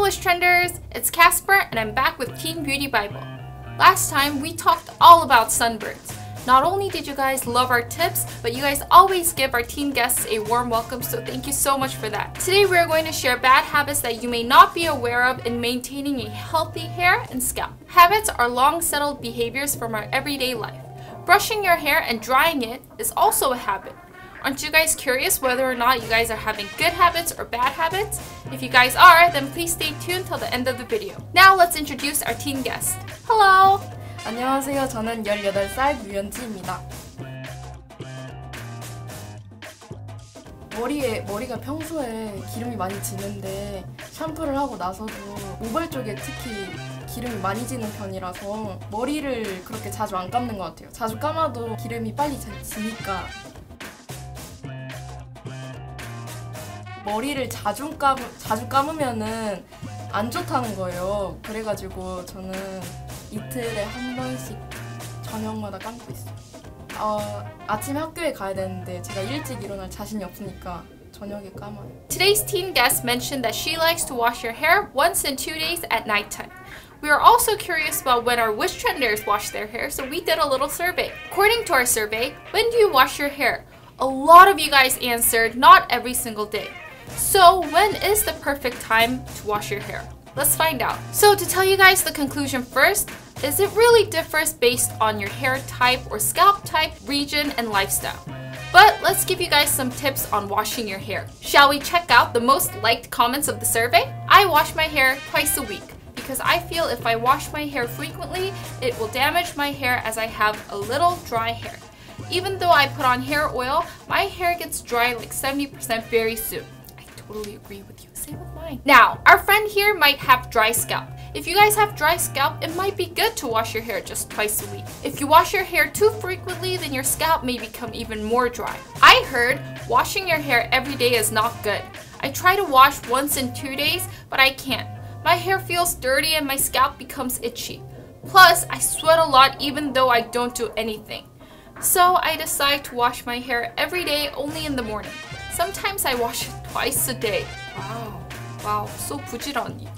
Wish Trenders, it's Casper and I'm back with Teen Beauty Bible. Last time we talked all about sunburns. Not only did you guys love our tips, but you guys always give our teen guests a warm welcome, so thank you so much for that. Today we are going to share bad habits that you may not be aware of in maintaining a healthy hair and scalp. Habits are long settled behaviors from our everyday life. Brushing your hair and drying it is also a habit. Aren't you guys curious whether or not you guys are having good habits or bad habits? If you guys are, then please stay tuned till the end of the video. Now let's introduce our teen guest. Hello! 안녕하세요. 저는 18살 유연지입니다. 머리가 평소에 기름이 많이 지는데 샴푸를 하고 나서도 모발 쪽에 특히 기름이 많이 지는 편이라서 머리를 그렇게 자주 안 감는 것 같아요. 자주 감아도 기름이 빨리 지니까 머리를 자주 감으면은 안 좋다는 거예요. 그래가지고 저는 이틀에 한 번씩 저녁마다 감고 있어요. 아침에 학교에 가야 되는데 제가 일찍 일어날 자신이 없으니까 저녁에 감아요. Today's teen guest mentioned that she likes to wash her hair once in 2 days at nighttime. We are also curious about when our Wish Trenders wash their hair, so we did a little survey. According to our survey, when do you wash your hair? A lot of you guys answered not every single day. So when is the perfect time to wash your hair? Let's find out. So to tell you guys the conclusion first, is it really differs based on your hair type or scalp type, region, and lifestyle. But let's give you guys some tips on washing your hair. Shall we check out the most liked comments of the survey? I wash my hair twice a week because I feel if I wash my hair frequently, it will damage my hair as I have a little dry hair. Even though I put on hair oil, my hair gets dry like 70% very soon. Totally agree with you. Same with mine. Now, our friend here might have dry scalp. If you guys have dry scalp, it might be good to wash your hair just twice a week. If you wash your hair too frequently, then your scalp may become even more dry. I heard washing your hair every day is not good. I try to wash once in 2 days, but I can't. My hair feels dirty and my scalp becomes itchy. Plus, I sweat a lot even though I don't do anything. So I decide to wash my hair every day only in the morning. Sometimes I wash it twice a day. Wow, so 부지런히.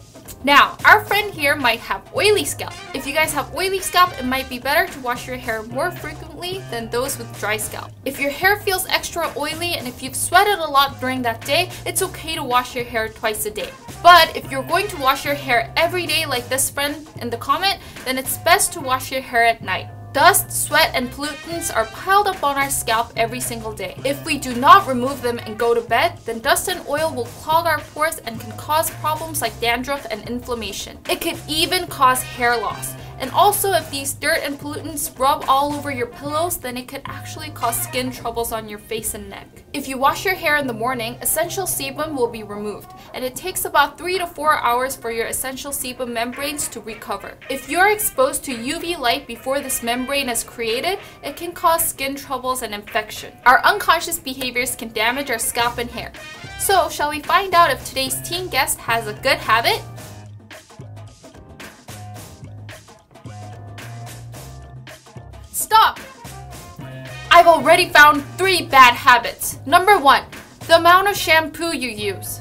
Now, our friend here might have oily scalp. If you guys have oily scalp, it might be better to wash your hair more frequently than those with dry scalp. If your hair feels extra oily and if you've sweated a lot during that day, it's okay to wash your hair twice a day. But if you're going to wash your hair every day like this friend in the comment, then it's best to wash your hair at night. Dust, sweat, and pollutants are piled up on our scalp every single day. If we do not remove them and go to bed, then dust and oil will clog our pores and can cause problems like dandruff and inflammation. It could even cause hair loss. And also, if these dirt and pollutants rub all over your pillows, then it could actually cause skin troubles on your face and neck. If you wash your hair in the morning, essential sebum will be removed, and it takes about 3 to 4 hours for your essential sebum membranes to recover. If you're exposed to UV light before this membrane is created, it can cause skin troubles and infection. Our unconscious behaviors can damage our scalp and hair. So, shall we find out if today's teen guest has a good habit? Stop! I've already found 3 bad habits. Number 1, the amount of shampoo you use.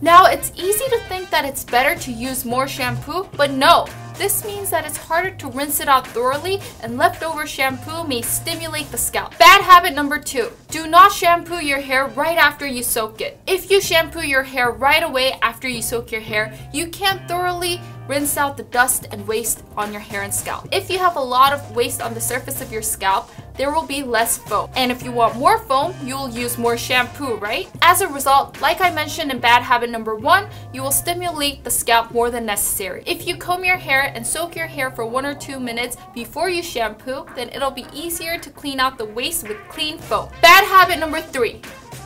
Now, it's easy to think that it's better to use more shampoo, but no. This means that it's harder to rinse it out thoroughly and leftover shampoo may stimulate the scalp. Bad habit number 2, do not shampoo your hair right after you soak it. If you shampoo your hair right away after you soak your hair, you can't thoroughly rinse out the dust and waste on your hair and scalp. If you have a lot of waste on the surface of your scalp, there will be less foam. And if you want more foam, you'll use more shampoo, right? As a result, like I mentioned in bad habit number 1, you will stimulate the scalp more than necessary. If you comb your hair and soak your hair for 1 or 2 minutes before you shampoo, then it'll be easier to clean out the waste with clean foam. Bad habit number 3.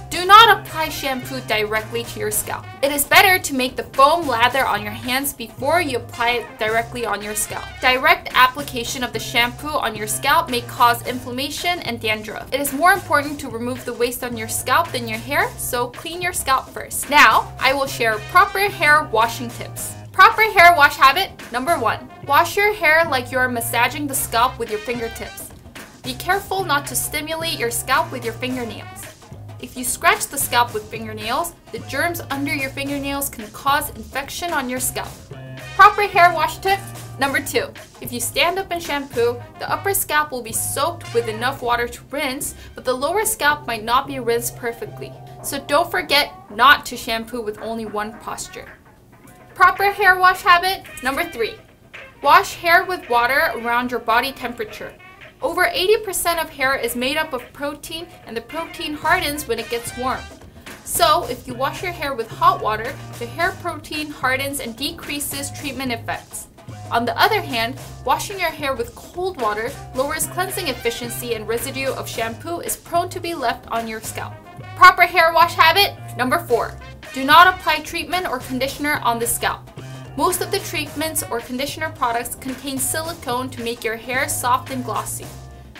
Do not apply shampoo directly to your scalp. It is better to make the foam lather on your hands before you apply it directly on your scalp. Direct application of the shampoo on your scalp may cause inflammation and dandruff. It is more important to remove the waste on your scalp than your hair, so clean your scalp first. Now, I will share proper hair washing tips. Proper hair wash habit number 1. Wash your hair like you are massaging the scalp with your fingertips. Be careful not to stimulate your scalp with your fingernails. If you scratch the scalp with fingernails, the germs under your fingernails can cause infection on your scalp. Proper hair wash tip. Number 2. If you stand up and shampoo, the upper scalp will be soaked with enough water to rinse, but the lower scalp might not be rinsed perfectly. So don't forget not to shampoo with only one posture. Proper hair wash habit. Number 3. Wash hair with water around your body temperature. Over 80% of hair is made up of protein, and the protein hardens when it gets warm. So, if you wash your hair with hot water, the hair protein hardens and decreases treatment effects. On the other hand, washing your hair with cold water lowers cleansing efficiency, and residue of shampoo is prone to be left on your scalp. Proper hair wash habit. Number 4. Do not apply treatment or conditioner on the scalp. Most of the treatments or conditioner products contain silicone to make your hair soft and glossy.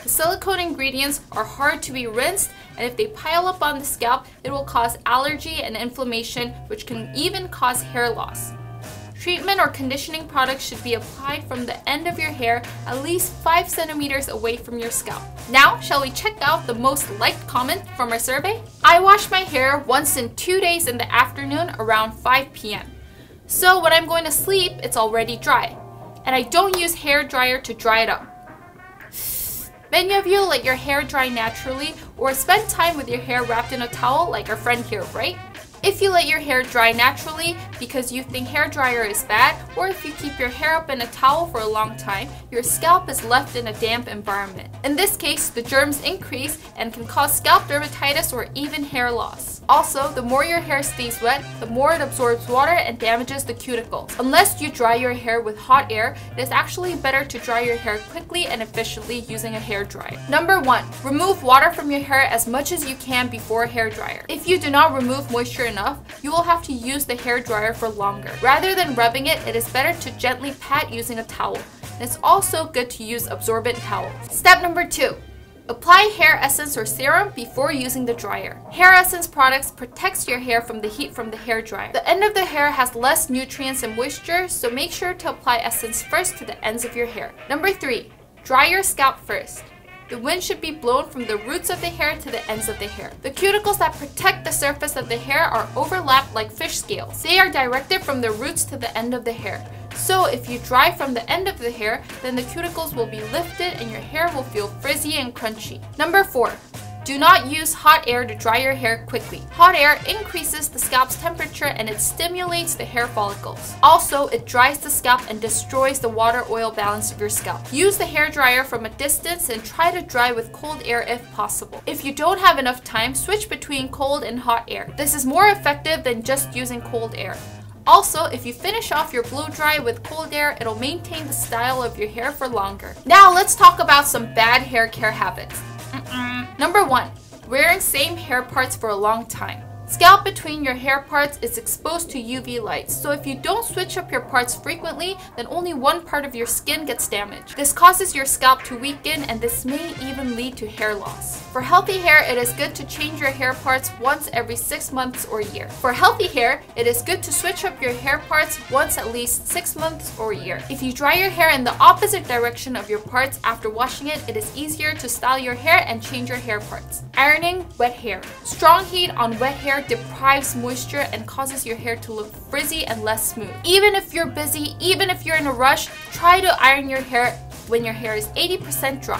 The silicone ingredients are hard to be rinsed, and if they pile up on the scalp, it will cause allergy and inflammation, which can even cause hair loss. Treatment or conditioning products should be applied from the end of your hair at least 5 centimeters away from your scalp. Now, shall we check out the most liked comment from our survey? I wash my hair once in 2 days in the afternoon around 5 p.m. So when I'm going to sleep, it's already dry. And I don't use hair dryer to dry it up. Many of you let your hair dry naturally or spend time with your hair wrapped in a towel like our friend here, right? If you let your hair dry naturally because you think hair dryer is bad, or if you keep your hair up in a towel for a long time, your scalp is left in a damp environment. In this case, the germs increase and can cause scalp dermatitis or even hair loss. Also, the more your hair stays wet, the more it absorbs water and damages the cuticles. Unless you dry your hair with hot air, it is actually better to dry your hair quickly and efficiently using a hair dryer. Number 1. Remove water from your hair as much as you can before a hair dryer. If you do not remove moisture enough, you will have to use the hair dryer for longer. Rather than rubbing it, it is better to gently pat using a towel. And it's also good to use absorbent towels. Step number 2. Apply hair essence or serum before using the dryer. Hair essence products protects your hair from the heat from the hair dryer. The end of the hair has less nutrients and moisture, so make sure to apply essence first to the ends of your hair. Number 3. Dry your scalp first. The wind should be blown from the roots of the hair to the ends of the hair. The cuticles that protect the surface of the hair are overlapped like fish scales. They are directed from the roots to the end of the hair. So if you dry from the end of the hair, then the cuticles will be lifted and your hair will feel frizzy and crunchy. Number 4. Do not use hot air to dry your hair quickly. Hot air increases the scalp's temperature and it stimulates the hair follicles. Also, it dries the scalp and destroys the water-oil balance of your scalp. Use the hair dryer from a distance and try to dry with cold air if possible. If you don't have enough time, switch between cold and hot air. This is more effective than just using cold air. Also, if you finish off your blow dry with cold air, it'll maintain the style of your hair for longer. Now let's talk about some bad hair care habits. Number 1. Wearing same hair parts for a long time. Scalp between your hair parts is exposed to UV light, so if you don't switch up your parts frequently, then only one part of your skin gets damaged. This causes your scalp to weaken, and this may even lead to hair loss. For healthy hair, it is good to change your hair parts once every 6 months or a year. For healthy hair, it is good to switch up your hair parts once at least 6 months or a year. If you dry your hair in the opposite direction of your parts after washing it, it is easier to style your hair and change your hair parts. Ironing wet hair. Strong heat on wet hair deprives moisture and causes your hair to look frizzy and less smooth. Even if you're busy, even if you're in a rush, try to iron your hair when your hair is 80% dry.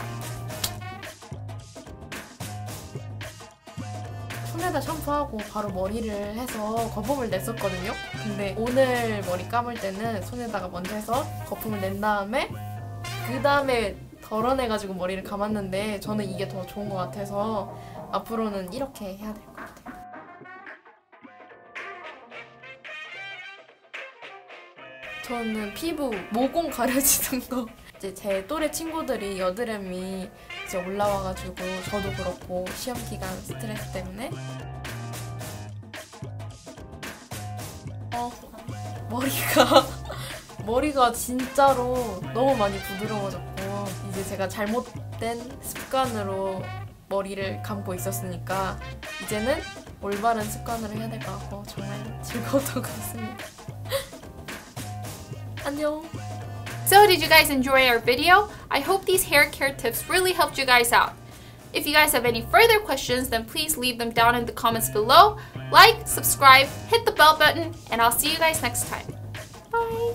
손에다 샴푸하고 바로 머리를 해서 거품을 냈었거든요. 근데 오늘 머리 감을 때는 손에다가 먼저 해서 거품을 낸 다음에 그 다음에 덜어내가지고 머리를 감았는데 저는 이게 더 좋은 것 같아서 앞으로는 이렇게 해야 될 것 같아요. 저는 피부 모공 가려지는 거 이제 제 또래 친구들이 여드름이 이제 올라와가지고 저도 그렇고 시험 기간 스트레스 때문에 머리가 진짜로 너무 많이 부드러워졌고 이제 제가 잘못된 습관으로 머리를 감고 있었으니까 이제는 올바른 습관으로 해야 될 것 같고 정말 즐거웠던 것 같습니다. 안녕. So did you guys enjoy our video? I hope these hair care tips really helped you guys out. If you guys have any further questions, then please leave them down in the comments below. Like, subscribe, hit the bell button, and I'll see you guys next time. Bye!